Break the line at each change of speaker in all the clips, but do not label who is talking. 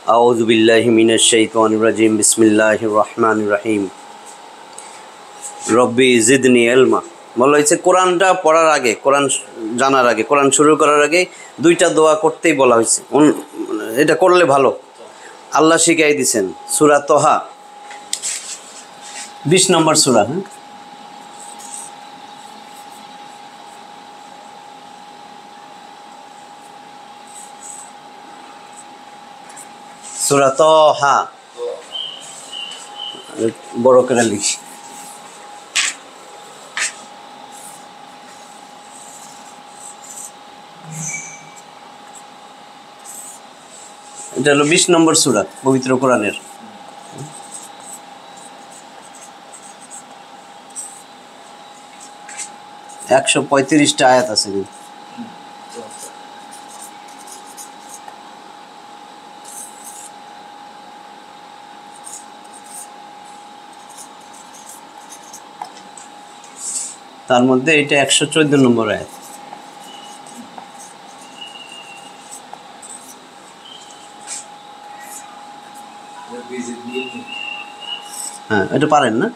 আউযু বিল্লাহি মিনাশ শাইতানির রাজিম বিসমিল্লাহির রহমানির রহিম রব্বি জিদনি ইলমা। বলা হয়েছে কোরআনটা পড়ার আগে, কোরআন জানার আগে, কোরআন শুরু করার আগে দুইটা দোয়া করতেই বলা হয়েছে। এটা করলে ভালো, আল্লাহ শিখাই দিয়েছেন। সূরা তোহা 20 নম্বর সূরা। সূরা তোহা বড় করে লিখি। এটা হলো 20 নম্বর সূরা পবিত্র কোরআনের। একশো 35টা আয়াত আছে। তার মধ্যে এটা 114 নম্বর আয়াত। হ্যাঁ, এটা পারেন না?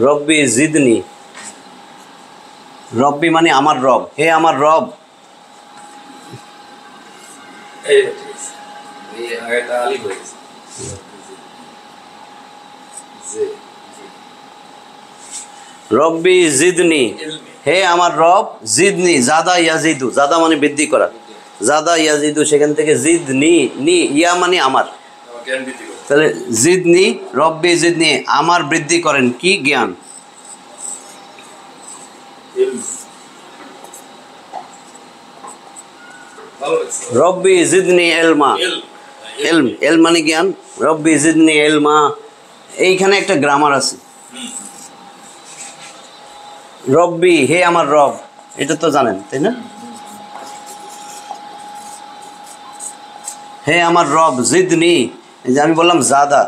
রব্বি জিদনি, রব্বি মানে আমার রব, হে আমার রব। রব্বি জিদনি, হে আমার রব, জিদনি জাদা ইয়াজিদু, জাদা মানে বৃদ্ধি করা, জাদা ইয়াজিদু সেখান থেকে জিদনি, নি ইয়া মানে আমার, তাহলে জিদনি রব্বি জিদনি আমার বৃদ্ধি করেন কি? জ্ঞান। রব্বি জিদনি ইলমা, ইলম ইলম মানে জ্ঞান, রব্বি জিদনি ইলমা। এইখানে একটা গ্রামার আছে। রব্বি হে আমার রব, এটা তো জানেন তাই না? হে আমার রব, জিদনি যে আমি বললাম জাদা,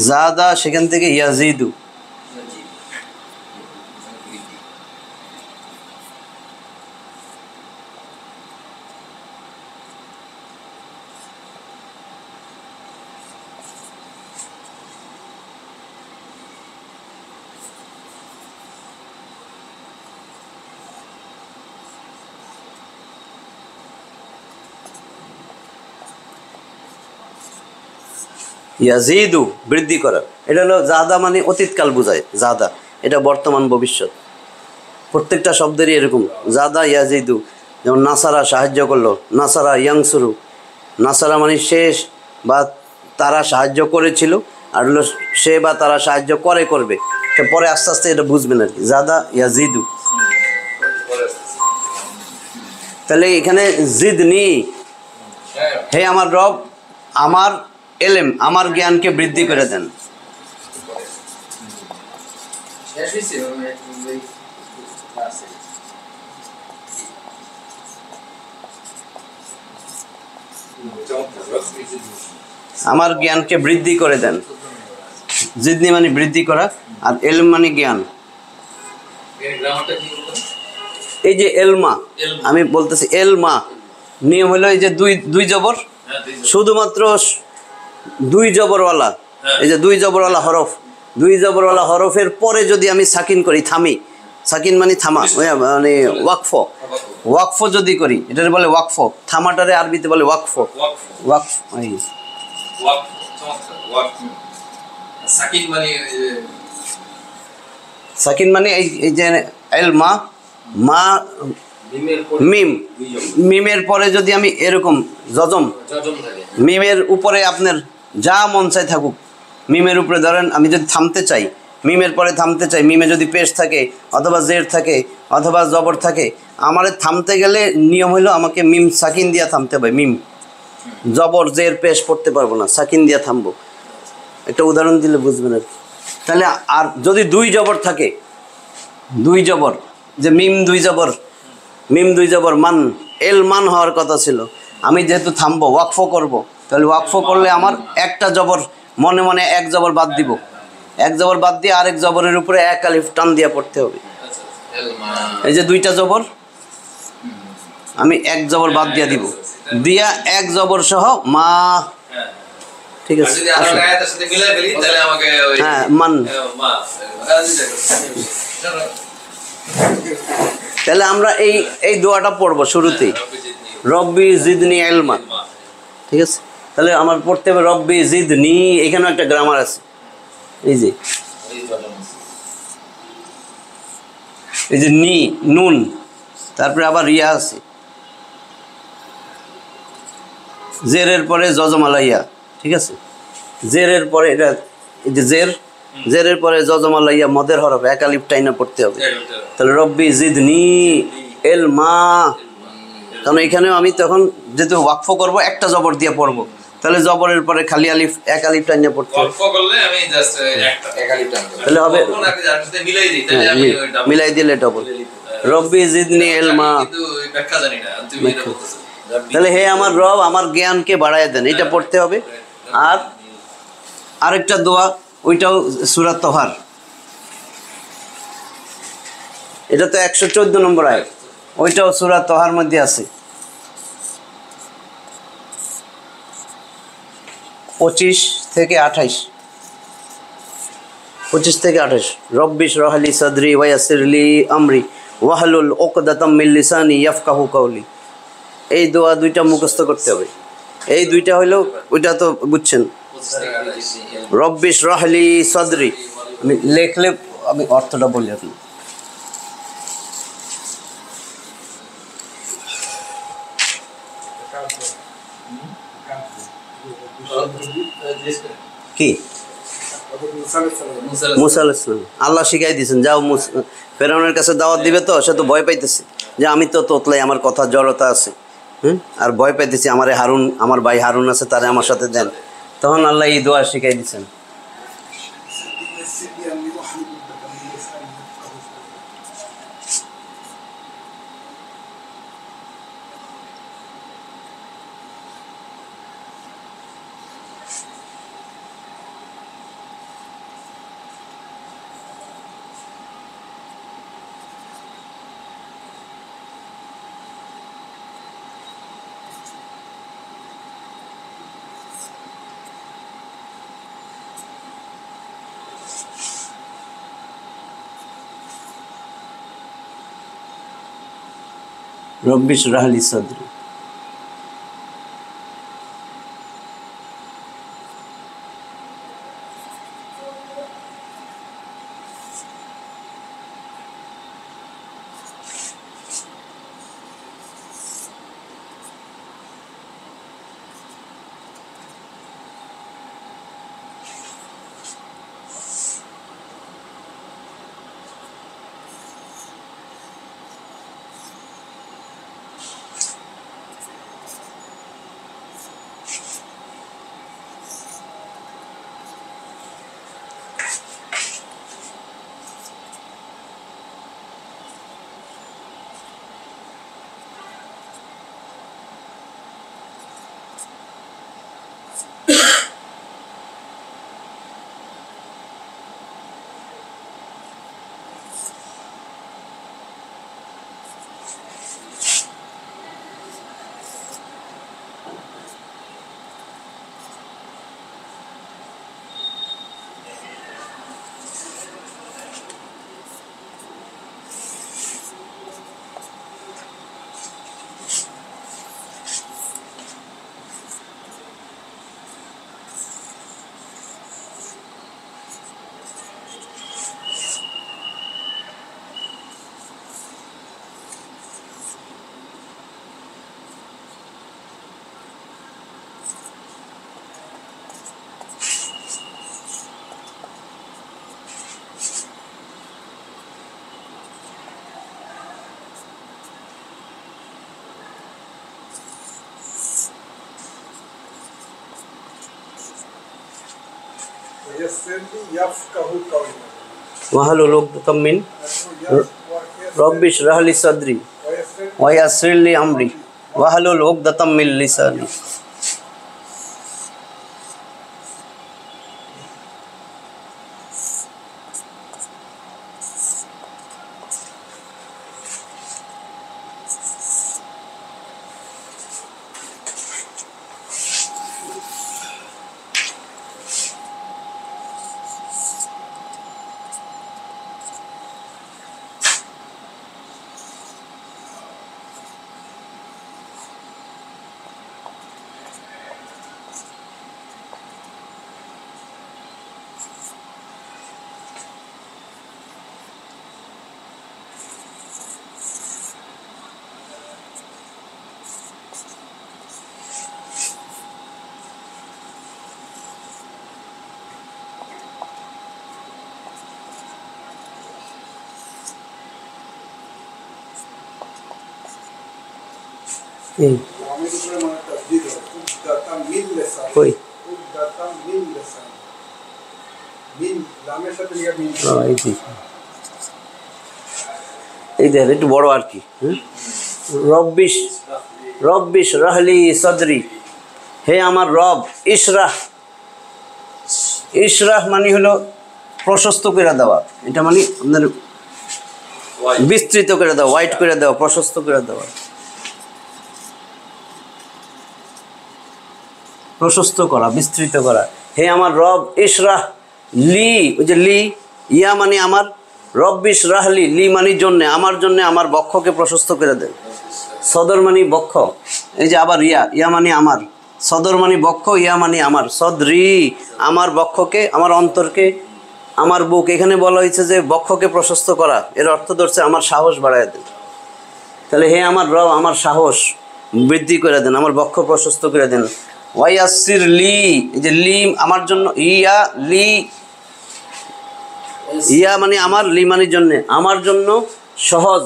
জাদা সেখান থেকে ইয়াজিদু। ইয়াজিদু বৃদ্ধি করা, এটা হলো জাদা মানে অতীতকাল বোঝায়, জাদা এটা বর্তমান ভবিষ্যৎ। প্রত্যেকটা শব্দেরই এরকম জাদা ইয়াজিদু। যেমন নাসারা সাহায্য করলো, নাসারা ইয়াংসুরু, নাসারা মানে শেষ বা তারা সাহায্য করেছিল, আর হলো সে বা তারা সাহায্য করবে, পরে আস্তে আস্তে এটা বুঝবেন আর কি, জাদা ইয়াজিদু। তাহলে এখানে জিদনি হে আমার রব, আমার এলেম আমার জ্ঞানকে বৃদ্ধি করে দেন। আমার জ্ঞানকে বৃদ্ধি করে দেন, জিদনি মানে বৃদ্ধি করা, আর এলম মানে জ্ঞান। এই যে এলমা, আমি বলতেছি এলমা, নিয়ম হলো এই যে দুই জবর, শুধুমাত্র দুই জবরওয়ালা, এই যে দুই জবরওয়ালা হরফ, দুই জবরওয়ালা হরফের পরে যদি আমি সাকিন করি, থামি, সাকিন মানে থামা, মানে ওয়াকফ, ওয়াকফ যদি করি এটারে বলে ওয়াকফ, থামাটারে আরবিতে বলে ওয়াকফ, ওয়াকফ। সাকিন মানে এই যে এলমা, মা মিম, মিমের পরে যদি আমি এরকম জজম, মিমের উপরে আপনার যা মন চাই থাকুক, মিমের উপরে ধরেন আমি যদি থামতে চাই, মিমের পরে থামতে চাই, মিমে যদি পেশ থাকে অথবা জের থাকে অথবা জবর থাকে, আমার থামতে গেলে নিয়ম হলো আমাকে মিম সাকিন দিয়া থামতে হবে। মিম জবর জের পেশ পড়তে পারবো না, সাকিন দিয়া থামবো। একটা উদাহরণ দিলে বুঝবেন আর কি। তাহলে আর যদি দুই জবর থাকে, দুই জবর, যে মিম দুই জবর, মিম দুই জবর মান, এল মান হওয়ার কথা ছিল, আমি যেহেতু থামবো ওয়াকফ করব, তাহলে ওয়াকফ করলে আমার একটা জবর মনে মনে এক জবর বাদ দিব, এক জবর বাদ দিয়ে আরেক জবরের উপরে এক আলিফ টান দিয়ে পড়তে হবে। এই যে দুইটা জবর আমি এক জবর বাদ দিয়ে দিব, দিয়া এক জবর সহ মা। ঠিক আছে, হ্যাঁ মান। তাহলে আমরা এই দোয়াটা পড়বো শুরুতেই, রব্বি জিদনি ইলমা। ঠিক আছে, তাহলে আমার পড়তে হবে রব্বি জিদনি, এখানেও একটা গ্রামার আছে। এই যে নি নুন, তারপরে আবার রিয়া আছে, জেরের পরে জজমালাইয়া। ঠিক আছে, জেরের পরে এটা এই যে জেরের পরে জজমালাইয়া মদের হরফ এক আলিফ টাইনা পড়তে হবে। তাহলে রব্বি জিদনি ইলমা, কারণ এখানেও আমি তখন যেহেতু ওয়াকফ করব একটা জবর দিয়ে পড়বো, তাহলে জবরের পরে খালি আলিফ এক আলিফ টাইনা পড়তে হবে। তাহলে হবে মিলাই দিলে ডবল, রব্বি জিদনি ইলমা। তাহলে হে আমার রব আমার জ্ঞানকে বাড়ায় দেন, এটা পড়তে হবে। আর আরেকটা দোয়া, ওইটাও সূরা তহার, এটা তো 114 নম্বর আয়াত, ওইটাও সূরা তহার মধ্যে আছে, 25 থেকে 28। 25 থেকে 28, রব্বি ইশরাহ লি সাদরি ওয়া ইয়াসসির লি আমরি ওয়াহলুল উকদাতাম মিন লিসানি ইয়াফকাহু কাওলি। এই দোয়া দুইটা মুখস্থ করতে হবে। এই দুইটা হইলো, ওইটা তো বুঝছেন, রব্বি ইশরাহ লি সাদরি, আমি লেখলে আমি অর্থটা বলি আপনি। কি মুসা আলাইহিস সালাম আল্লাহ শিখাই দিয়েছেন, যাও ফেরাউনের কাছে দাওয়াত দিবে, তো সে তো ভয় পাইতেছে যে আমি তো তোতলাই, আমার কথা জড়তা আছে, আর ভয় পাইতেছি, আমারে হারুন, আমার ভাই হারুন আছে, তারে আমার সাথে দেন। তখন আল্লাহ এই দোয়া শিখাই দিয়েছেন। রব্বি ইশরাহ লি সাদরি। ওয়াহলুল উকদাতাম মিন রব্বি ইশরাহ লি সাদরি ওয়া ইয়াসসির লি আমরি ওয়াহলুল উকদাতাম মিন লিসানি। এই কই এই দেখ একটু বড় আর কি। রব্বিশ রব্বিশ রাহলি সদরি, হে আমার রব ইশরাহ। ইশরাহ মানে হলো প্রশস্ত করে দেওয়া, এটা মানে আপনার বিস্তৃত করে দেওয়া, ওয়াইড করে দেওয়া, প্রশস্ত করে দেওয়া, প্রশস্ত করা, বিস্তৃত করা। হে আমার রব ইশরাহ লি, ওই যে লি, ইয়া মানে আমার, রব্বিশ রাহলি, লি মানে জন্যে, আমার জন্যে আমার বক্ষকে প্রশস্ত করে দেন। সদর মানে বক্ষ, এই যে আবার ইয়া, ইয়া মানে আমার, সদর মানে বক্ষ, ইয়া মানে আমার, সদরি আমার বক্ষকে, আমার অন্তরকে, আমার বুক। এখানে বলা হয়েছে যে বক্ষকে প্রশস্ত করা, এর অর্থ ধরছে আমার সাহস বাড়ায় দেন। তাহলে হে আমার রব আমার সাহস বৃদ্ধি করে দেন, আমার বক্ষ প্রশস্ত করে দেন। ওয়াইয়াসির লি, এই যে লি আমার জন্য, ইয়া লি, ইয়া মানে আমার, লি মানে জন্যে, আমার জন্য সহজ।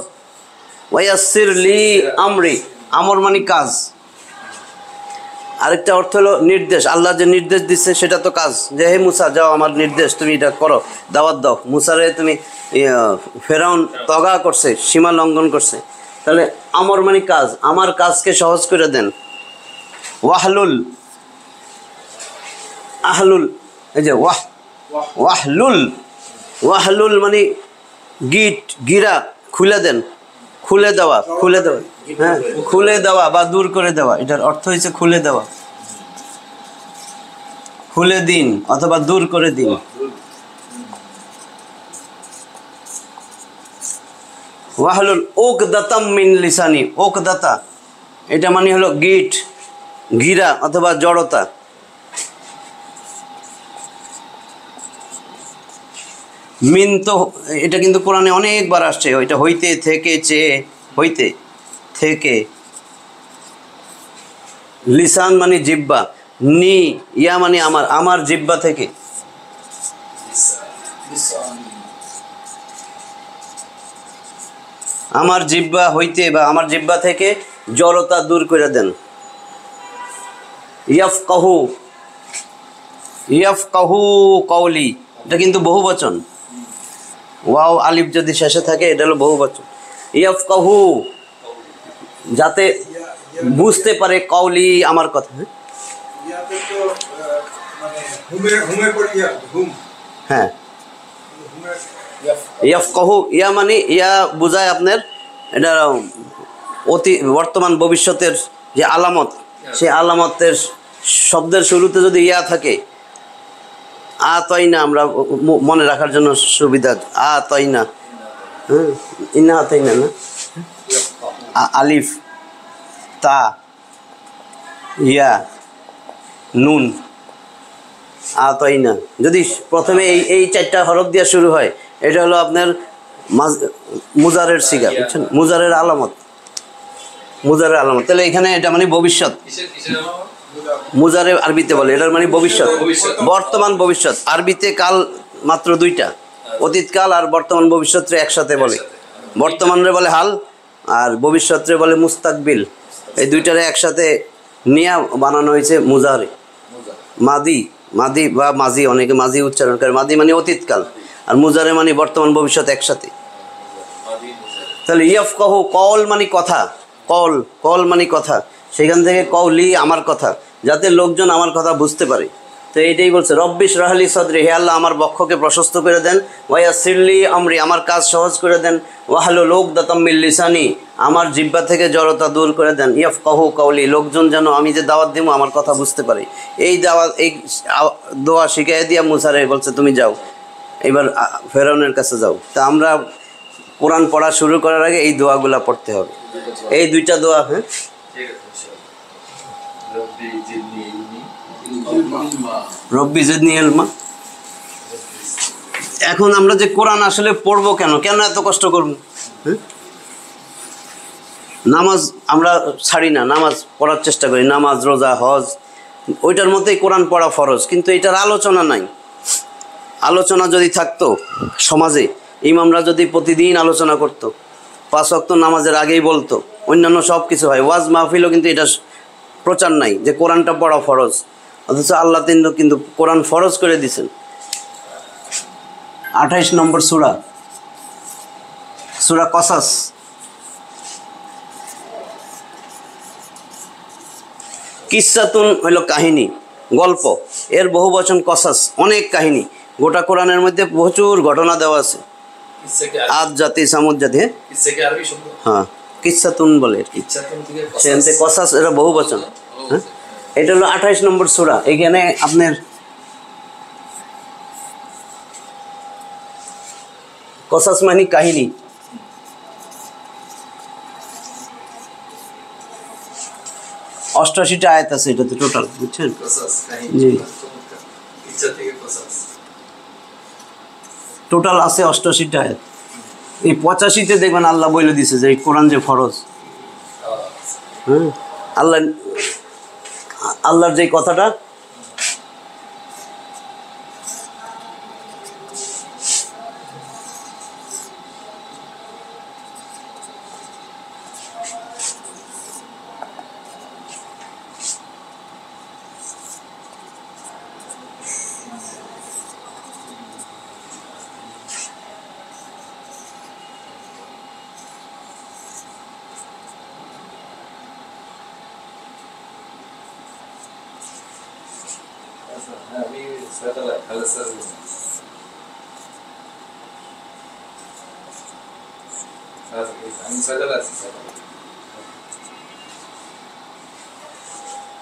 ওয়াইয়াসির লি আমরি, আমর মানে কাজ। আরেকটা অর্থ হলো নির্দেশ, আল্লাহ যে নির্দেশ দিচ্ছে সেটা তো কাজ, যে হে মুসা যাও, আমার নির্দেশ তুমি এটা করো, দাওয়াত দাও। মুসারে তুমি, ফেরাউন তগা করছে, সীমা লঙ্ঘন করছে, তাহলে আমর মানে কাজ, আমার কাজকে সহজ করে দেন। ওয়াহলুল, আহলুল, এই যে ওয়াহ, ওয়াহলুল, ওয়াহলুল মানে গিট, গিরা, খুলে দেন, খুলে দেওয়া, খুলে দেওয়া, হ্যাঁ খুলে দেওয়া বা দূর করে দেওয়া, এটার অর্থ হয়েছে খুলে দেওয়া, খুলে দিন অথবা দূর করে দিন। ওয়াহলুল উকদাতাম মিন লিসানি, উকদাতা এটা মানে হলো গিট, গিরা অথবা জড়তা। মিন তো এটা কিন্তু কোরআনে অনেকবার আসছে, ওইটা হইতে থেকে, চেয়ে হইতে থেকে, লিসান মানে জিব্বা, নি ইয়া মানে আমার, আমার জিব্বা থেকে। আমার জিব্বা হইতে বা আমার জিব্বা থেকে জড়তা দূর করে দেন। ইয়াফকাহু, ইয়াফকাহু কওলি, এটা কিন্তু বহুবচন, ওয়াও আলিফ যদি শেষে থাকে এটা হলো বহুবচন। ইয়াফকাহু যাতে বুঝতে পারে, কওলি আমার কথা। হ্যাঁ ইয়াফকাহু, ইয়া মানে ইয়া বুঝায় আপনার, এটা অতি বর্তমান ভবিষ্যতের যে আলামত, সেই আলামতের শব্দের শুরুতে যদি ইয়া থাকে, আতইনা, আমরা মনে রাখার জন্য সুবিধা, আতইনা, হ্যাঁ ইনা আতইনা না, আলিফ, তা, ইয়া, নুন, আতইনা, যদি প্রথমে এই চারটা হরফ দিয়ে শুরু হয়, এটা হলো আপনার মুজারের সিগা, বুঝছেন, মুজারের আলামত, মুজারের আলামত। তাহলে এখানে এটা মানে ভবিষ্যৎ, মুজারে আরবিতে বলে, এটার মানে ভবিষ্যৎ, বর্তমান ভবিষ্যৎ। আরবিতে কাল মাত্র দুইটা, অতীতকাল আর বর্তমান ভবিষ্যৎরে একসাথে বলে। বর্তমানরে বলে হাল আর ভবিষ্যৎরে বলে মুস্তাকবিল, এই দুইটারে একসাথে নিয়ে বানানো হয়েছে মুজারে। মাদি, মাদি বা মাজি, অনেকে মাজি উচ্চারণ করে, মাদি মানে অতীতকাল আর মুজারে মানে বর্তমান ভবিষ্যৎ একসাথে। তাহলে ইয়াফকাহু, কল মানে কথা, কল, কল মানে কথা, সেখান থেকে কওলি আমার কথা, যাতে লোকজন আমার কথা বুঝতে পারে। তো এইটাই বলছে, রব্বিশ রাহলি সদরি, হে আল্লাহ আমার বক্ষকে প্রশস্ত করে দেন। ওয়াইয়াসিরলি আমরি, আমার কাজ সহজ করে দেন। ওয়াহলুল উকদাতাম মিন লিসানি, আমার জিহ্বা থেকে জড়তা দূর করে দেন। ইয়াফকাহু কওলি, লোকজন যেন আমি যে দাওয়াত দিব আমার কথা বুঝতে পারে। এই দাওয়াত, এই দোয়া শিখাই দিয়া মুসারে বলছে তুমি যাও, এবার ফেরাউনের কাছে যাও। তা আমরা কোরআন পড়া শুরু করার আগে এই দোয়াগুলা পড়তে হবে, এই দুইটা দোয়া। হ্যাঁ রব্বি জিদনি ইলমা। এখন আমরা যে কোরআন আসলে পড়বো কেন, কেন এত কষ্ট করবো? হ্যাঁ নামাজ আমরা ছাড়ি না, নামাজ পড়ার চেষ্টা করি, নামাজ, রোজা, হজ, ওইটার মধ্যেই কোরআন পড়া ফরজ, কিন্তু এটার আলোচনা নাই। আলোচনা যদি থাকতো সমাজে, ইমামরা যদি প্রতিদিন আলোচনা করতো, 5 ওয়াক্ত নামাজের আগেই বলতো অন্যান্য সব কিছু হয়, ওয়াজ মাহফিলও কিন্তু এটা প্রচার নাই যে কোরআনটা পড়া ফরজ, অথচ আল্লাহ কিন্তু কোরআন ফরজ করে দিয়েছেন। 28 নম্বর সূরা, সূরা কসাস। কিসসাতুন হইল কাহিনী, গল্প, এর বহু বচন কসাস, অনেক কাহিনী। গোটা কোরআনের মধ্যে প্রচুর ঘটনা দেওয়া আছে। আদ জাতি, সামুদ জাতি, হ্যাঁ কিসসাতুন বলে আর কি, সেখান থেকে কসাস, এটা বহু বচন। হ্যাঁ, এটা হলো 28 নম্বর সূরা। এখানে আপনার কসাস মানে কাহিনী। অষ্টআশিটা আয়াত আছে এটাতে টোটাল, বুঝছেন? জি, টোটাল আছে 88টা আয়াত। এই 85তে দেখবেন আল্লাহ বলে দিছে যে এই কোরআন যে ফরজ। হ্যাঁ, আল্লাহর যে কথাটা,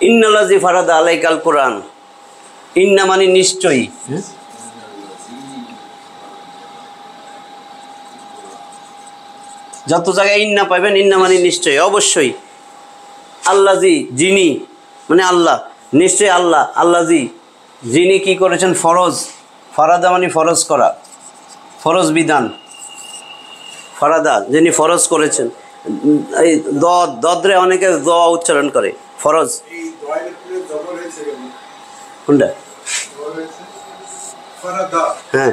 ইন্নাল্লাযী ফারাদা আলাইকাল কোরআন, ইন্না মানে নিশ্চয়ই, যত জায়গায় ইন্না পাইবেন, ইন্না মানে নিশ্চয়ই, অবশ্যই। আল্লাযী যিনি, মানে আল্লাহ, নিশ্চয়ই আল্লাহ, আল্লাযী যিনি কি করেছেন ফরজ, ফারাদা মানে ফরজ করা, ফরজ বিধান, ফারাদা যিনি ফরজ করেছেন। এই দদরে অনেকে দোয়া উচ্চারণ করে, ফরজ। কোনটা? হ্যাঁ,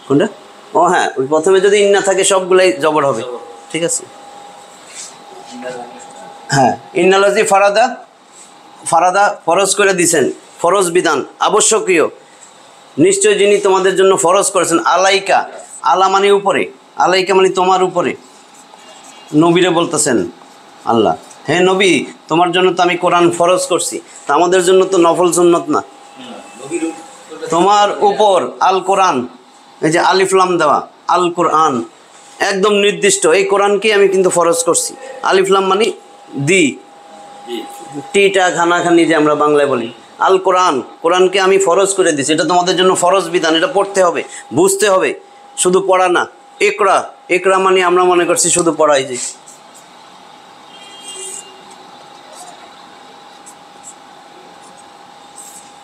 কোনটা? ও হ্যাঁ, ওই প্রথমে যদি ইন্না থাকে সবগুলাই জবর হবে, ঠিক আছে। হ্যাঁ, ইন্নাল্লাযী ফারাদা, ফারাদা ফরজ করে দিছেন, ফরজ বিধান, আবশ্যকীয়, নিশ্চয় যিনি তোমাদের জন্য ফরজ করেছেন। আলাইকা, আলা মানে উপরে, আলাইকা মানে তোমার উপরে, নবীরে বলতেছেন আল্লাহ, হে নবী তোমার জন্য তো আমি কোরআন ফরজ করছি, তা আমাদের জন্য তো নফল সুন্নত না, তোমার উপর আল কোরআন, এই যে আলিফ লাম দেওয়া, আল কোরআন একদম নির্দিষ্ট, এই কোরআনকে আমি কিন্তু ফরজ করছি। আলিফ লাম মানে দি, টিটা খানাখানি যে আমরা বাংলায় বলি, আল কোরআন, কোরআনকে আমি ফরজ করে দিছি, এটা তোমাদের জন্য ফরজ বিধান, এটা পড়তে হবে, বুঝতে হবে, শুধু পড়া না। ইকরা, ইকরা মানে আমরা মনে করছি শুধু পড়াই, যে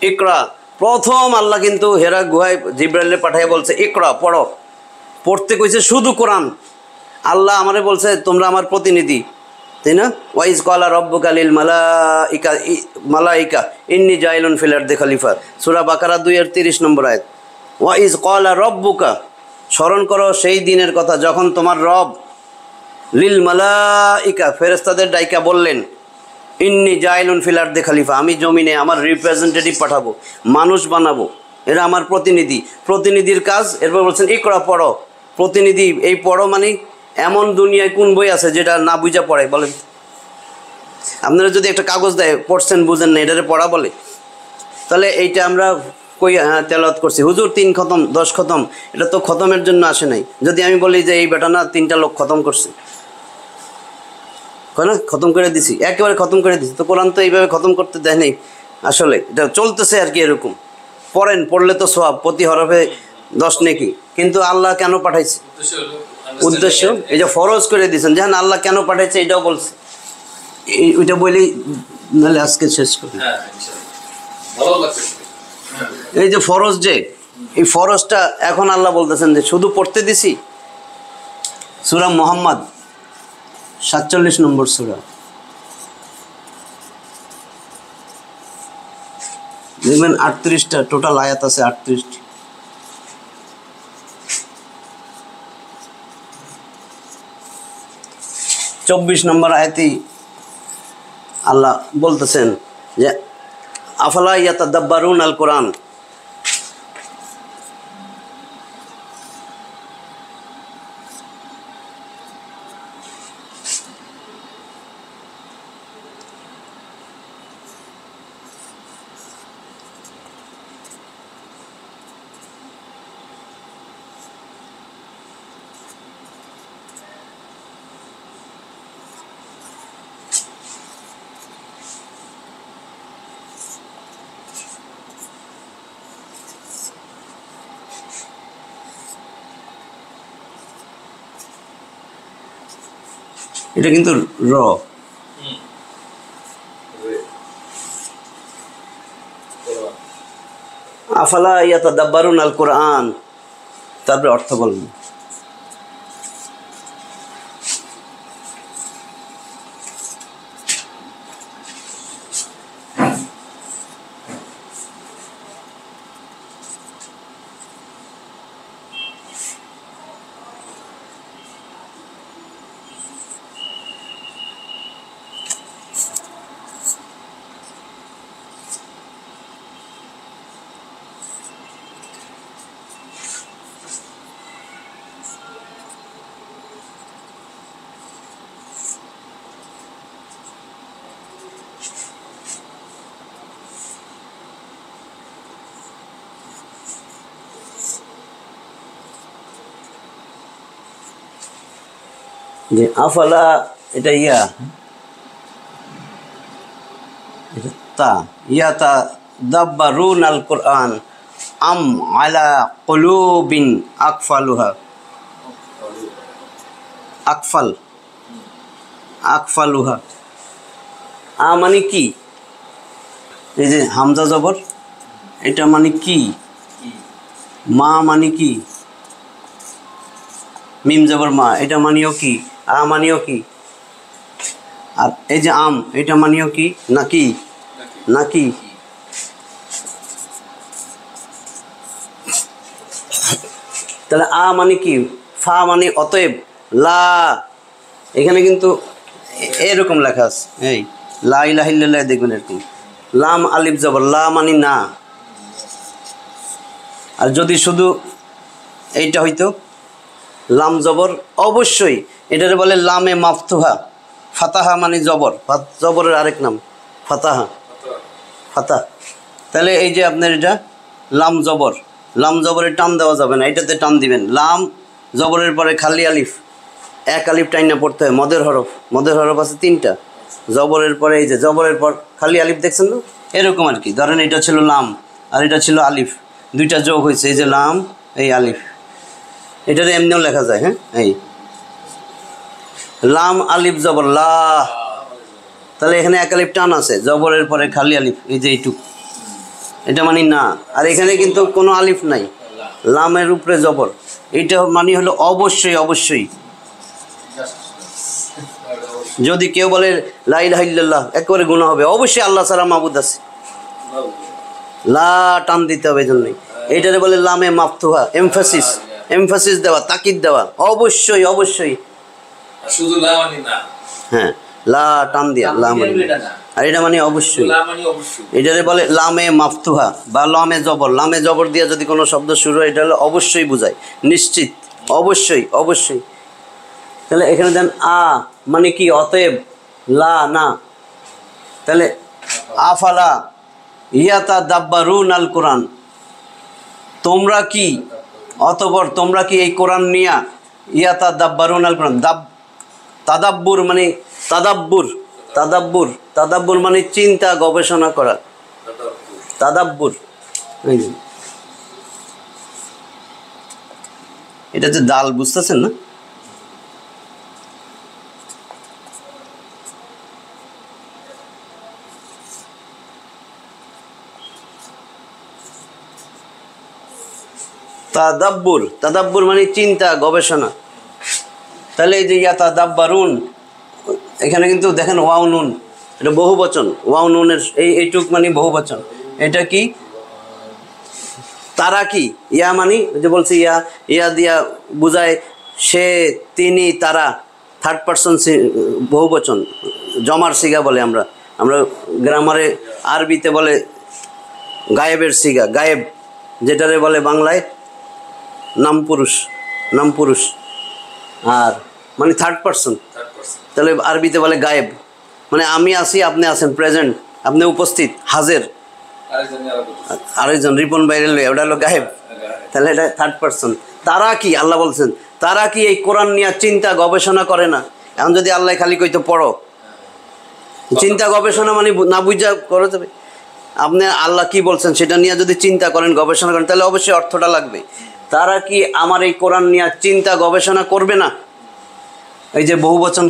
ইকরা, প্রথম আল্লাহ কিন্তু হেরা গুহায় জিব্রাইলে পাঠাইয়া বলছে ইকরা, পড়ো, পড়তে কইছে শুধু কোরআন। আল্লাহ আমারে বলছে তোমরা আমার প্রতিনিধি, তাই না? ওয়াইজ ক্বালা রাব্বুকা লিল মালাইকা ইন্নী জাইলুন ফিল আরদি খলিফা, সূরা বাকারা 2-30 নম্বর আয়াত। ওয়াইজ ক্বালা রাব্বুকা, স্মরণ করো সেই দিনের কথা যখন তোমার রব লিল মালাইকা, ফেরেশতাদের ডাইকা বললেন, ইন্নী জাইলুন ফিল আরদি খলিফা, আমি জমিনে আমার রিপ্রেজেন্টেটিভ পাঠাবো, মানুষ বানাবো, এরা আমার প্রতিনিধি। প্রতিনিধির কাজ, এরপর বলছেন ইকরা, পড়ো। প্রতিনিধি, এই পড়ো মানে এমন দুনিয়ায় কোন বই আছে যেটা না বুঝা পড়ে? বলেন, আপনারা যদি একটা কাগজ দেয়, পড়ছেন বুঝেন না, এটারে পড়া বলে? তাহলে এইটা আমরা কই তেলাওয়াত করছি, হুজুর 3 খতম 10 খতম, এটা তো খতমের জন্য আসে নাই। যদি আমি বলি যে এই বেটা না 3টা লোক খতম করছে, না খতম করে দিছি, একেবারে খতম করে দিছি, তো কোরআন তো এইভাবে খতম করতে দেয় নেই, আসলে এটা চলতেছে আর কি। এরকম পড়েন, পড়লে তো সওয়াব, প্রতি হরফে 10 নেকি। কিন্তু আল্লাহ কেন পাঠাইছে? উদ্দেশ্য, এই যে ফরজ করে দিয়েছেন, যেন আল্লাহ কেন পাঠাইছে এটাও বলছে, ওইটা বলেই নাহলে আজকে শেষ করি। এই যে ফরজ, যে এই ফরজটা এখন আল্লাহ বলতেছেন যে শুধু পড়তে দিছি। সূরা মুহাম্মদ 47 নম্বর সূরা, দেখবেন 38টা টোটাল আয়াত আছে, 38টি। 24 নম্বর আয়াতেই আল্লাহ বলতেছেন যে আফালা ইয়াতাদাব্বারুন আল কোরআন। এটা কিন্তু র আফালা ইয়াতাদাব্বারুন আল কোরআন, তারপরে অর্থ বলবেন। যে আফালা এটা ইয়া তা ইয়াতাদাব্বারুন আল কোরআন আম আলা কুলুবিন আকফালুহা, আকফালুহা আ মানে কি? এই যে হামজা জবর, এটা মানে কি? মা মানে কি? মিম জবর মা, এটা মানিও কি? আ মানিও কি? আর এই যে আম, এটা মানিও কি? নাকি নাকি তাহলে আ মানে কি? ফা মানে অতএব, লা এখানে কিন্তু এরকম লেখা আছে, এই লা ইলাহা ইল্লাল্লাহ দেখবেন এরকম, লাম আলিফ জবর, লা মানে না। আর যদি শুধু এইটা হইতো লাম জবর, অবশ্যই এটারে বলে লামে মাফতুহা, ফাতাহা মানে জবর, জবরের আরেক নাম ফাতাহা, ফাতাহ। তাহলে এই যে আপনার এটা লাম জবর, লাম জবরে টান দেওয়া যাবে না, এটাতে টান দিবেন। লাম জবরের পরে খালি আলিফ, এক আলিফ টাইনা পড়তে হয়। মদের হরফ, মদের হরফ আছে 3টা, জবরের পরে এই যে জবরের পর খালি আলিফ দেখছেন না, এরকম আর কি। ধরেন এটা ছিল লাম আর এটা ছিল আলিফ, 2টা যোগ হয়েছে, এই যে লাম এই আলিফ, এটারে এমনিও লেখা যায়। হ্যাঁ, এই লাম আলিফ জবর লা, তাহলে এখানে এক আলিফ টান আছে, জবরের পরে খালি আলিফ, এই যে এইটুক, এটা মানে না। আর এখানে কিন্তু কোনো আলিফ নাই, লামের উপরে জবর, এটা মানে হলো অবশ্যই অবশ্যই। যদি কেউ বলে লা ইলাহা ইল্লাল্লাহ, একেবারে গুনাহ হবে, অবশ্যই আল্লাহ ছাড়া মাবুদ আছে, লা টান দিতে হবে। এই জন্যই এইটারে বলে লামে মাফতুহা, এমফাসিস, এমফাসিস দেওয়া, তাকিদ দেওয়া, অবশ্যই অবশ্যই।
শুধু লা মানে না,
হ্যাঁ, লা টান দিয়া লা মানে, আর এটা মানে অবশ্যই, এটারে বলে লামে মাফতুহা বা লামে জবর। লামে জবর দিয়ে যদি কোনো শব্দ শুরু হয়, এটা হলো অবশ্যই বোঝায়, নিশ্চিত, অবশ্যই অবশ্যই। তাহলে এখানে দেন আ মানে কি? অতএব, লা না। তাহলে আফালা ইয়াতাদাব্বারুন আল কোরআন, তোমরা কি, অতঃপর তোমরা কি এই কোরআন নিয়া, ইয়াতাদাব্বারুন আল কোরআন, তাদাব্বুর মানে তাদাব্বুর, তাদাব্বুর, তাদাব্বুর মানে চিন্তা গবেষণা করা, তাদাব্বুর। এটা যে দাল, বুঝতেছেন না? তাদাব্বুর, তাদাব্বুর মানে চিন্তা গবেষণা। তাহলে এই যে ইয়াতাদাব্বারুন, এখানে কিন্তু দেখেন ওয়াও নুন, এটা বহু বচন, ওয়াও নুনের এইটুক মানে বহু বচন। এটা কি? তারা কি? ইয়া মানে যে বলছে ইয়া, ইয়া দিয়া বুঝায় সে, তিনি, তারা থার্ড পারসন বহুবচন, জমার সিগা বলে আমরা গ্রামারে আরবিতে বলে গায়েবের সিগা, গায়েব যেটারে বলে বাংলায় নাম পুরুষ, আর মানে থার্ড পারসন, তাহলে আরবিতে বলে গায়েব, মানে আমি আছি, আপনি আছেন, প্রেজেন্ট, আপনি উপস্থিত, হাজের, আরেকজন রিপন বাইরে লই, ওটা হলো গায়েব, তাহলে এটা থার্ড পারসন। তারা কি, আল্লাহ বলছেন তারা কি এই কোরআন নিয়ে চিন্তা গবেষণা করে না? এখন যদি আল্লাহ খালি কইতো পড়ো, চিন্তা গবেষণা মানে না বুঝা করে যাবে। আপনি আল্লাহ কি বলছেন সেটা নিয়ে যদি চিন্তা করেন, গবেষণা করেন, তাহলে অবশ্যই অর্থটা লাগবে। তারা কি আমার এই কোরআন নিয়ে চিন্তা গবেষণা করবে না? এই যে বহুবচন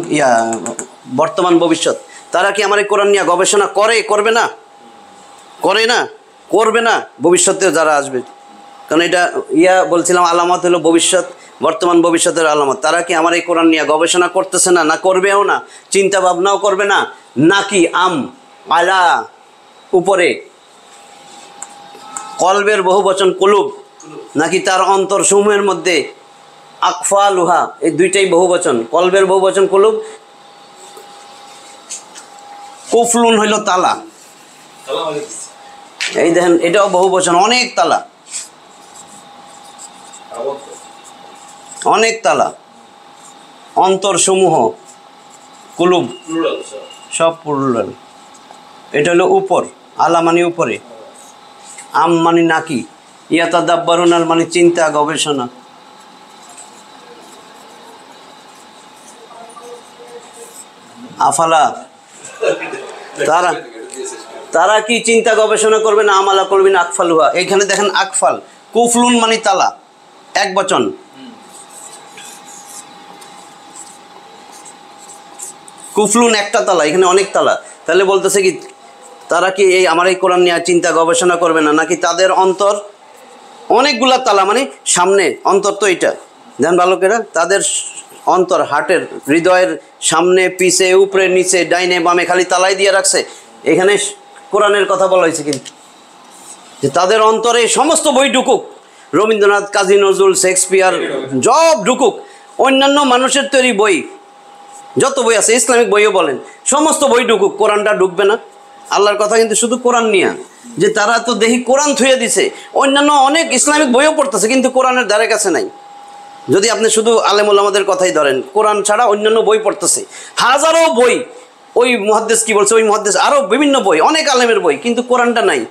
বর্তমান ভবিষ্যৎ, তারা কি আমার এই কোরআন নিয়ে গবেষণা করবে না? করবে না ভবিষ্যতেও যারা আসবে, কারণ এটা বলছিলাম আলামত হলো ভবিষ্যৎ, বর্তমান ভবিষ্যতের আলামত। তারা কি আমার এই কোরআন নিয়ে গবেষণা করতেছে না, না করবেও না, চিন্তা ভাবনাও করবে না? নাকি আলা উপরে, কলবের বহুবচন কুলুব, নাকি তার অন্তর সমূহের মধ্যে আকফালুহা, এই দুইটাই বহুবচন, কলবের বহুবচন কুলুব। কুফলুন হইল তালা, এই দেখেন এটাও বহুবচন, অনেক তালা, অন্তর সমূহ, কুলুব সব প্লুরাল। এটা হলো উপর, আলা মানে উপরে, মানে নাকি, ইয়াতাদাব্বারুন মানে চিন্তা গবেষণা। আফালা, তারা কি চিন্তা গবেষণা করবে না? আমালা করবে না আকফালুহা, এইখানে দেখেন আকফাল, কুফলুন মানে তালা, এক বচন, কুফলুন একটা তালা, এখানে অনেক তালা। তাহলে বলতেছে কি তারা কি এই আমার এই কোরআন নিয়ে চিন্তা গবেষণা করবে না, নাকি তাদের অন্তর অনেকগুলা তালা, মানে সামনে অন্তর তো এইটা ধ্যান বালকেরা, তাদের অন্তর হার্টের হৃদয়ের সামনে পিছে উপরে নিচে ডাইনে বামে খালি তালাই দিয়ে রাখছে। এখানে কোরআনের কথা বলা হয়েছে কিন্তু যে তাদের অন্তরে সমস্ত বই ঢুকুক, রবীন্দ্রনাথ, কাজী নজরুল, শেক্সপিয়ার সব ঢুকুক, অন্যান্য মানুষের তৈরি বই যত বই আছে, ইসলামিক বইও বলেন, সমস্ত বই ঢুকুক, কোরআনটা ঢুকবে না? আল্লাহর কথা কিন্তু শুধু কোরআন নিয়ে, যে তারা তো দেখি কোরআন থুয়ে দিছে, অন্যান্য অনেক ইসলামিক বইও পড়তেছে কিন্তু কোরআনের ধারে কাছে নাই। যদি আপনি শুধু আলেম ওলামাদের কথাই ধরেন, কোরআন ছাড়া অন্যান্য বই পড়তেছে, হাজারো বই, ওই মুহাদ্দিস কি বলছে, ওই মুহাদ্দিস, আরও বিভিন্ন বই, অনেক আলেমের বই, কিন্তু কোরআনটা নাই।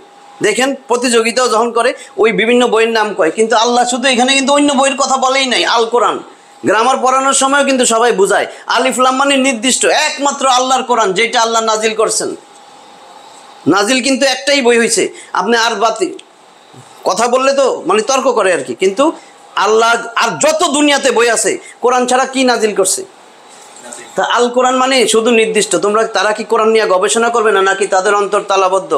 দেখেন প্রতিযোগিতাও যখন করে ওই বিভিন্ন বইয়ের নাম কয়, কিন্তু আল্লাহ শুধু এখানে কিন্তু অন্য বইয়ের কথা বলেই নাই। আল কোরআন গ্রামার পড়ানোর সময়ও কিন্তু সবাই বুঝায়, আলিফ লাম মানে নির্দিষ্ট, একমাত্র আল্লাহর কোরআন যেটা আল্লাহ নাজিল করছেন। নাজিল কিন্তু একটাই বই হয়েছে, আপনি আর বাতি কথা বললে তো মানে তর্ক করে আর কি, কিন্তু আল্লাহ আর যত দুনিয়াতে বই আছে কোরআন ছাড়া কি নাজিল করছে? তা আল কোরআন মানে শুধু নির্দিষ্ট। তারা কি কোরআন নিয়ে গবেষণা করবে না, নাকি তাদের অন্তর তালাবদ্ধ?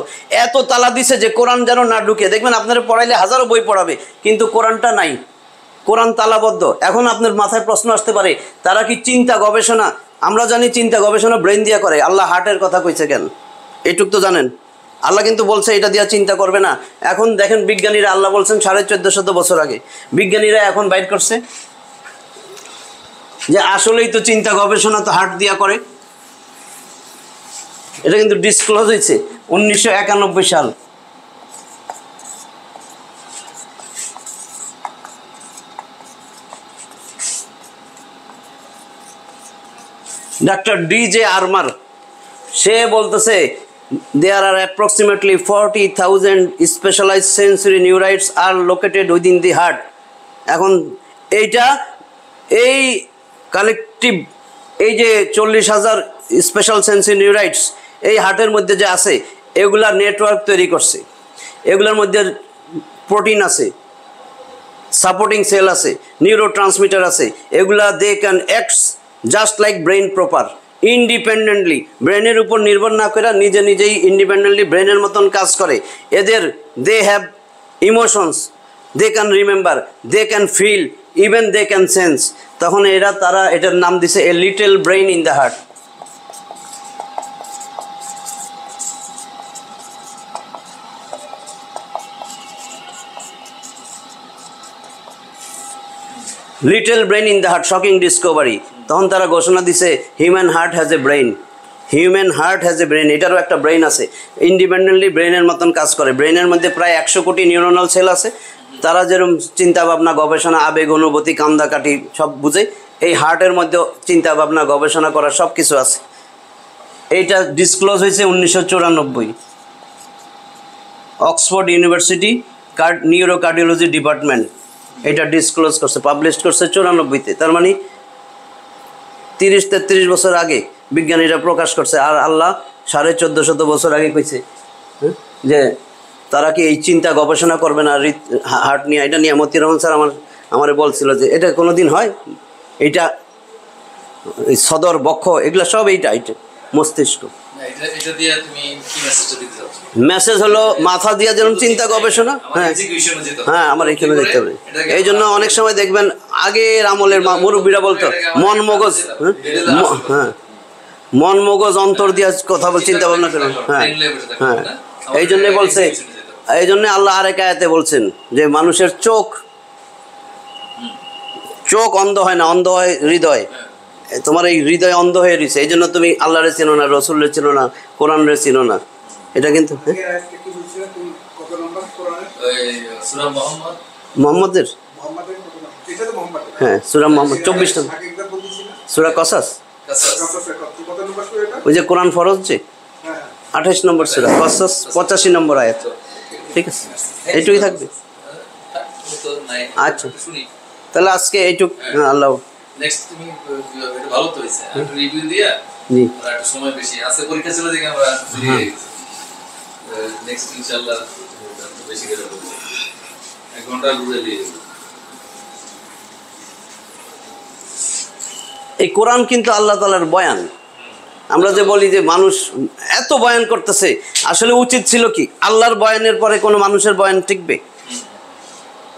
এত তালা দিছে যে কোরআন যেন না ঢুকে। দেখবেন আপনারা পড়াইলে হাজারো বই পড়াবে, কিন্তু কোরআনটা নাই, কোরআন তালাবদ্ধ। এখন আপনার মাথায় প্রশ্ন আসতে পারে, তারা কি চিন্তা গবেষণা? আমরা জানি চিন্তা গবেষণা ব্রেন দিয়ে করে, আল্লাহ হার্টের কথা কইছে কেন? এইটুক তো জানেন। আল্লাহ কিন্তু বলছে এটা দিয়ে চিন্তা করবে না। এখন দেখেন বিজ্ঞানীরা, আল্লাহ বলছেন 1450 বছর আগে, বিজ্ঞানীরা এখন বাইর করছে যে আসলেই তো চিন্তা গবেষণা তো হার্ট দিয়া করে। এটা কিন্তু ডিসক্লোজ হয়েছে 1991 সাল। ডক্টর DJ আরমার সে বলতেছে there are approximately 40,000 specialized sensory neurites are located within the heart. এখন এই কালেকটিভ এই যে 40,000 স্পেশাল সেন্সরি নিউরাইটস এই হার্টের মধ্যে যে আছে, এগুলা নেটওয়ার্ক তৈরি করছে। এগুলোর মধ্যে প্রোটিন আছে, সাপোর্টিং সেল আছে, নিউরো ট্রান্সমিটার আছে। এগুলা they can acts just like brain proper, independently, ব্রেনের উপর নির্ভর না করে নিজেই ইন্ডিপেন্ডেন্টলি ব্রেনের মতন কাজ করে। এদের they have emotions, they can remember, they can feel, even they can sense. তখন তারা এটার নাম দিছে a little brain in the heart. Little brain in the heart, shocking discovery. তখন তারা ঘোষণা দিছে human heart has a brain, human heart has a brain, এটারও একটা ব্রেইন আছে, ইন্ডিপেন্ডেন্টলি ব্রেইনের মতন কাজ করে। ব্রেইনের মধ্যে প্রায় 100 কোটি নিউরোনাল সেল আছে। তারা যেরকম চিন্তা ভাবনা, গবেষণা, আবেগ, অনুভূতি, কান্দাকাটি সব বুঝে, এই হার্টের মধ্যেও চিন্তা ভাবনা, গবেষণা করার সব কিছু আছে। এইটা ডিসক্লোজ হয়েছে 1994, Oxford university neuro cardiology department এটা ডিসক্লোজ করছে, পাবলিশ করছে 94-তে। তার মানে 30-33 বছর আগে বিজ্ঞানীরা প্রকাশ করছে। আর আল্লাহ 1450 বছর আগে কইছে যে তারা কি এই চিন্তা গবেষণা করবে না হার্ট নিয়ে। এটা নিয়ে মতিউর রহমান স্যার আমারে বলছিল যে এটা কোনো দিন হয়, এইটা সদর বক্ষ এগুলো সব এইটা মস্তিষ্ক। মেসেজ হলো মাথা দিয়া যেরকম চিন্তা গবেষণা, হ্যাঁ হ্যাঁ আমার এইখানে যেতে হবে। এই জন্য অনেক সময় দেখবেন আগের আমলের মুরব্বীরা বলতো মন মগজ, হ্যাঁ মন মগজ অন্তর দিয়া কথা বল, চিন্তা ভাবনা করেন। হ্যাঁ হ্যাঁ এই জন্যে বলছে, এই জন্যে আল্লাহ আরেক আয়াতে বলছেন যে মানুষের চোখ অন্ধ হয় না, অন্ধ হয় হৃদয়। তোমার এই হৃদয় অন্ধ হয়ে রয়েছে, এই জন্য তুমি আল্লাহরে চিনো না, রসুলের চিনো না, কোরআনের চিনো না। এটা কিন্তু মোহাম্মদের, হ্যাঁ সূরা মোহাম্মদ 24 নম্বর, সূরা কসাস, ওই যে কোরআন ফরজ যে 28 নম্বর সূরা কসাস 85 নম্বর আয়াত। ঠিক আছে, এইটুকুই থাকবে। আচ্ছা তাহলে আজকে এইটুক। আল্লাহ
নেক্সট তুমি ভালো তো হইছে একটা রিভিউ দিয়া
জি
আর একটা সময় বেশি আছে, পরীক্ষা ছিল দেখে আমরা নেক্সট ইনশাআল্লাহ বেশি করে বলবো, 1 ঘন্টা ঘুরে দিয়ে।
এই কোরআন কিন্তু আল্লাহ তাআলার বয়ান। আমরা যে বলি যে মানুষ এত বয়ান করতেছে, আসলে উচিত ছিল কি আল্লাহর বয়ানের পরে কোনো মানুষের বয়ান টিকবে?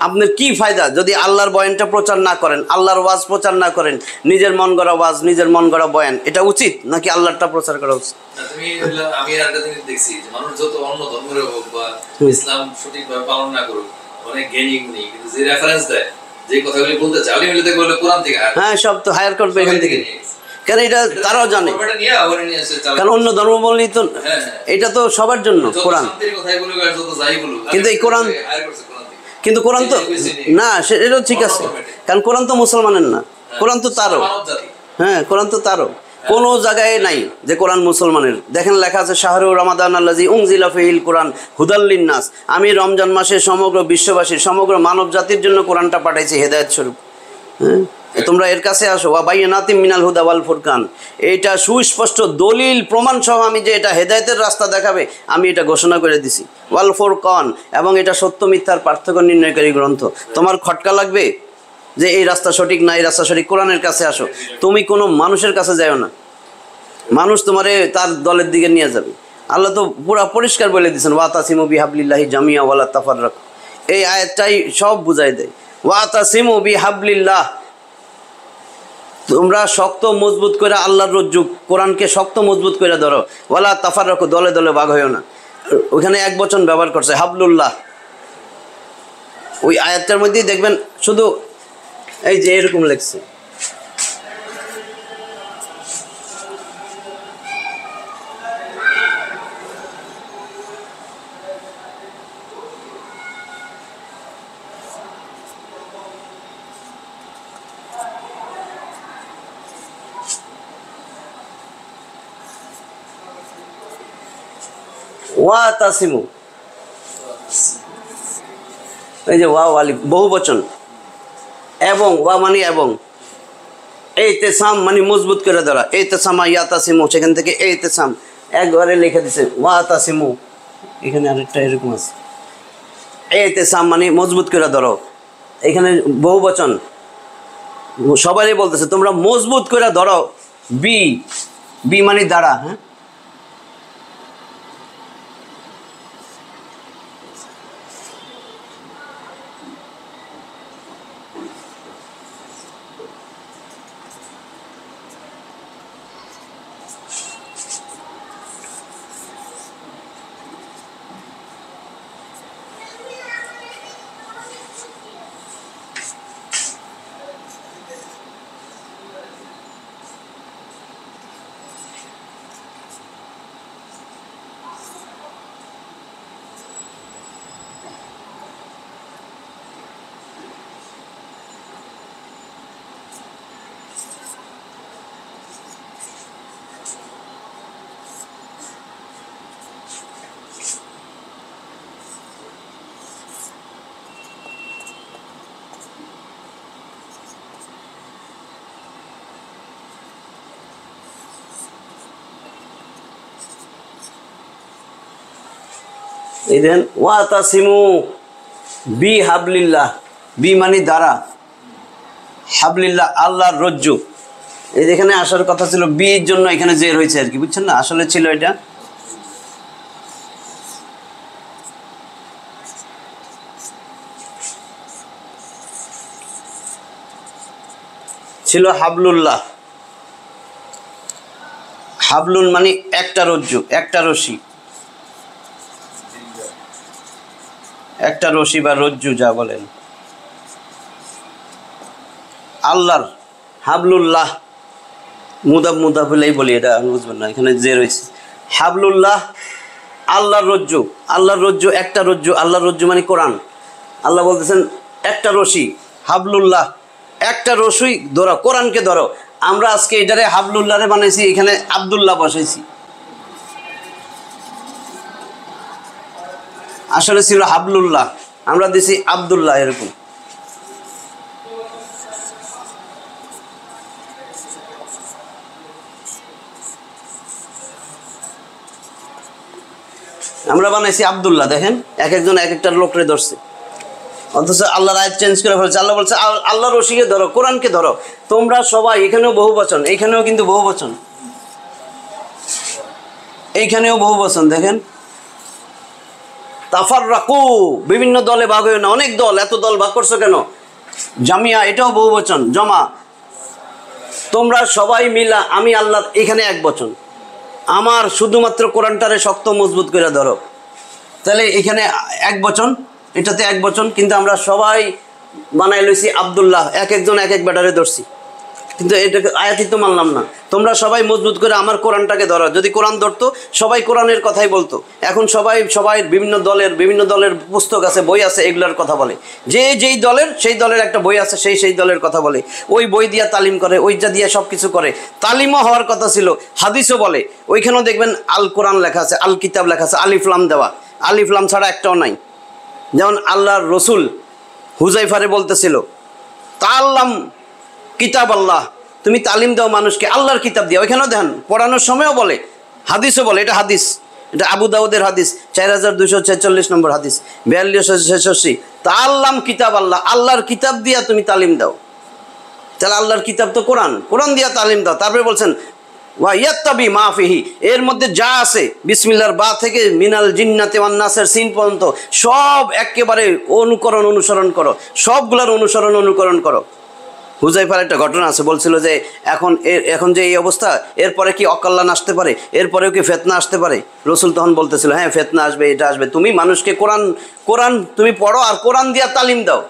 আপনার কি ফায়দা যদি আল্লাহর বয়ানটা প্রচার না করেন, আল্লাহর ওয়াজ প্রচার না করেন, নিজের মন গড়া ওয়াজ, নিজের মন গড়া বয়ান, এটা উচিত নাকি আল্লাহরটা প্রচার করা উচিত?
আমি একটা জিনিস দেখছি যে মানুষ যত অন্য ধর্মের হোক বা ইসলাম সঠিকভাবে পালন না করুক, অনেক জ্ঞানী গুণী, কিন্তু যে রেফারেন্স দেয়, যে কথাগুলি বলতে চায়, আলিম দেখবে বলে কোরআন থেকে,
হ্যাঁ সব তো হায়ার করবে এখান থেকে। কেন এটা তারাও জানে, কারণ অন্য ধর্ম বললেই তো এটা তো সবার জন্য কোরআন। কিন্তু এই কোরআন, কিন্তু কোরআন তো না, এটাও ঠিক আছে, কারণ কোরআন তো মুসলমানের না, কোরআন তো তারও, হ্যাঁ কোরআন তো তারও। কোনো জায়গায় নাই যে কোরআন মুসলমানের। দেখেন লেখা আছে শাহরুর রমাদান আল্লাযী উনজিলা ফীহিল কোরআন হুদাল লিন্নাস, আমি রমজান মাসে সমগ্র বিশ্ববাসীর, সমগ্র মানব জাতির জন্য কোরআনটা পাঠাইছি হেদায়েত স্বরূপ। হ্যাঁ তোমরা এর কাছে আসো, ওয়া বাইয়িনাতিম মিনাল হুদা ওয়াল ফুরকান, এটা সুস্পষ্ট দলিল প্রমাণ সহ আমি যে এটা হেদায়েতের রাস্তা দেখাবে আমি এটা ঘোষণা করে দিছি, ওয়াল ফুরকান, এবং এটা সত্য মিথ্যার পার্থক্য নির্ণয়কারী গ্রন্থ। তোমার খটকা লাগবে যে এই রাস্তা সঠিক না, এই রাস্তা সঠিক, কোরআনের কাছে আসো। তুমি কোনো মানুষের কাছে যাও না, মানুষ তোমারে তার দলের দিকে নিয়ে যাবে। আল্লাহ তো পুরা পরিষ্কার বলে দিয়েছেন ওয়াতাসিমু বিহাবলিল্লাহি জামিয়া ওয়ালা তাফাররাকু, এই আয়াতটাই সব বুঝাই দেয়। ওয়াতাসিমু বিহাবলিল্লাহ, তোমরা শক্ত মজবুত করে আল্লাহর রজ্জু কোরআনকে শক্ত মজবুত করে ধরো, ওয়ালা তাফাররাকু, দলে দলে ভাগ হইও না। ওখানে এক বচন ব্যবহার করছে হাবলুল্লাহ। ওই আয়াতটার মধ্যেই দেখবেন শুধু এই যে এরকম লেখছে, ওয়া তাসিমু, এই যে ওয়া ওয়ালি বহু বচন, এবং ওয়া মানে এবং, এই তেসাম মানে মজবুত করে ধরা, এই তেসামা ইয়া তাসিমু, সেখান থেকে এই তেসাম একবারে লিখে দিছে ওয়া তাসিমু। এখানে আরেকটা এরকম আছে, এই তেসাম মানে মজবুত করে ধরো, এখানে বহু বচন, সবাই বলতেছে তোমরা মজবুত করে ধরো, বি বি মানে দাঁড়া। হ্যাঁ এই দেন ওয়াতাসিমু বি হাবলিল্লাহ, বি মানে দ্বারা, হাবলিল্লাহ আল্লাহর রজ্জু। এই যেখানে আসার কথা ছিল বির জন্য এখানে জের হয়েছে আর কি, বুঝছেন না? আসলে ছিল এটা ছিল হাবলুল্লাহ। হাবলুন মানে একটা রজ্জু, একটা রশি, একটা রশি বা রজ্জু যা বলেন। আল্লাহর হাবলুল্লাহ মুদাফ হলেই বলি, এটা বুঝবেন না, এখানে যে রয়েছে হাবলুল্লাহ আল্লাহর রজ্জু। আল্লাহর রজ্জু একটা রজ্জু, আল্লাহর রজ্জু মানে কোরআন। আল্লাহ বলতেছেন একটা রশি, হাবলুল্লাহ একটা রশি ধরো, কোরআনকে ধরো। আমরা আজকে এটারে হাবলুল্লাহরে বানাইছি, এখানে আব্দুল্লাহ বসাইছি, আসলে ছিল হাবলুল্লাহ, আমরা দিছি আব্দুল্লাহ। এরকম আমরা বানাইছি আব্দুল্লাহ। দেখেন এক একজন এক একটা লোকরে ধরছে, অথচ আল্লাহর আয়াত চেঞ্জ করে ফেলছে। আল্লাহ বলছে আল্লাহ রশিকে ধরো, কোরআনকে ধরো। তোমরা সবাই, এখানেও বহু বচন, এইখানেও কিন্তু বহু বচন, এইখানেও বহু বচন। দেখেন তাফাররাকু, বিভিন্ন দলে ভাগ হয়ে না, অনেক দল, এত দল ভাগ করছো কেন? জামিয়া, এটাও বহু বচন, জমা। তোমরা সবাই মিলা আমি আল্লাহ, এখানে এক বচন। আমার শুধুমাত্র কোরআনটারে শক্ত মজবুত করে ধরো, তাহলে এখানে এক বচন, এটাতে এক বচন, কিন্তু আমরা সবাই বানাই লইছি আব্দুল্লাহ, এক একজন এক এক ব্যাটারে ধরছি, কিন্তু এটাকে আয়াতই তো মানলাম না। তোমরা সবাই মজবুত করে আমার কোরআনটাকে ধরো। যদি কোরআন ধরতো সবাই কোরআনের কথাই বলতো। এখন সবাই বিভিন্ন দলের পুস্তক আছে, বই আছে, এগুলোর কথা বলে। যেই দলের সেই দলের একটা বই আছে, সেই দলের কথা বলে, ওই বই দিয়া তালিম করে, ওইটা দিয়ে সব কিছু করে। তালিমও হওয়ার কথা ছিল, হাদিসও বলে। ওইখানেও দেখবেন আল কোরআন লেখা আছে, আল কিতাব লেখা আছে, আলিফলাম দেওয়া, আলিফলাম ছাড়া একটাও নাই। যেমন আল্লাহর রসুল হুজাইফারে বলতেছিল তাআল্লাম কিতাব আল্লাহ, তুমি তালিম দাও মানুষকে আল্লাহর কিতাব দিয়ে। ওইখানেও দেখেন পড়ানোর সময়ও বলে, হাদিসও বলে। এটা হাদিস, এটা আবু দাউদের হাদিস, 4246 নম্বর হাদিস, 4266। তাআল্লাম কিতাব আল্লাহ, আল্লাহর কিতাব দিয়া তুমি তালিম দাও। তাহলে আল্লাহর কিতাব তো কোরআন, কোরআন দিয়া তালিম দাও। তারপরে বলছেন ওয়া ইয়াত্তাবি মা ফিহি, এর মধ্যে যা আছে বিসমিল্লাহর বা থেকে মিনাল জিন্নাতি ওয়ান নাসের সিন পর্যন্ত সব একেবারে অনুসরণ করো, সবগুলোর অনুকরণ করো। হুজাইফার একটা ঘটনা আছে, বলছিল যে এখন যে এই অবস্থা, এরপরে কি অকল্যাণ আসতে পারে, এরপরেও কি ফেতনা আসতে পারে? রসুল তখন বলতেছিল হ্যাঁ ফেতনা আসবে, এটা আসবে। তুমি মানুষকে কোরআন তুমি পড়ো আর কোরআন দিয়া তালিম দাও।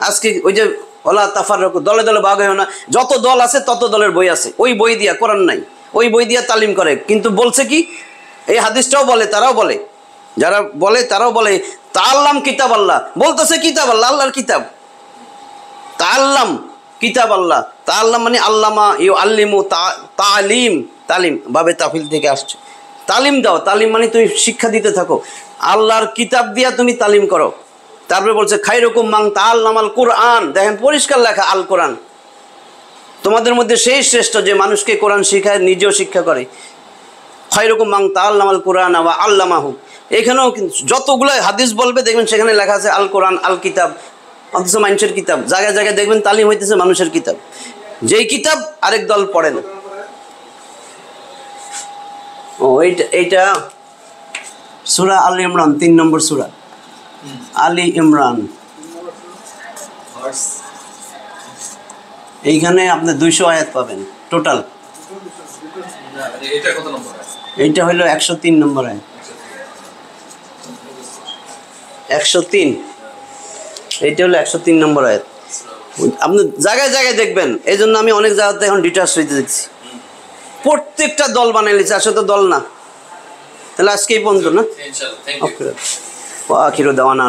আজকে ওই যে ওলা তাফাররাকু, দলে দলে ভাগ হয় না, যত দল আছে তত দলের বই আছে, ওই বই দিয়া, কোরআন নাই, ওই বই দিয়া তালিম করে। কিন্তু বলছে কি, এই হাদিসটাও বলে, তারাও বলে, যারা বলে তারাও বলে তাআল্লাম কিতাব আল্লাহ, বলতেছে কিতাব আল্লাহ, আল্লাহর কিতাব। তাআল্লাম কিতাব আল্লাহ, তাআল্লাম মানে আল্লামা ইউ আল্লিমু, তালিম বাবে তাফিল থেকে আসছে। তালিম দাও, তালিম মানে তুমি শিক্ষা দিতে থাকো, আল্লাহর কিতাব দিয়া তুমি তালিম করো। তারপরে বলছে খায়রুকুম মান তাআল্লামাল কুরআন, দেখেন পরিষ্কার লেখা আল কোরআন। তোমাদের মধ্যে সেই শ্রেষ্ঠ যে মানুষকে কোরআন শিখায়, নিজেও শিক্ষা করে। খায়রুকুম মান তাআল্লামাল কুরআন ওয়া আল্লামাহু, এখানেও যতগুলো হাদিস বলবে দেখবেন সেখানে লেখা আছে আল কোরআন, আল কিতাব। অথচ মানুষের কিতাব, জায়গায় জায়গায় দেখবেন তালিম হইতেছে মানুষের কিতাব, যেই কিতাব আরেক দল পড়ে না। এইটা সূরা আলী ইমরান, 3 নম্বর সূরা আলী ইমরান। এইখানে আপনি 200 আয়াত পাবেন টোটাল। এইটা হলো 103 নম্বর আয়াত, 103। এইটা হলো 103 নম্বর আয়াত। আপনি জায়গায় জায়গায় দেখবেন, এই জন্য আমি অনেক জায়গাতে এখন ডিটাচ হইতে দেখছি, প্রত্যেকটা দল বানাই নিচ্ছে, আসলে তো দল না। তাহলে আজকে এই পর্যন্ত না, আখিরু দাওয়ানা।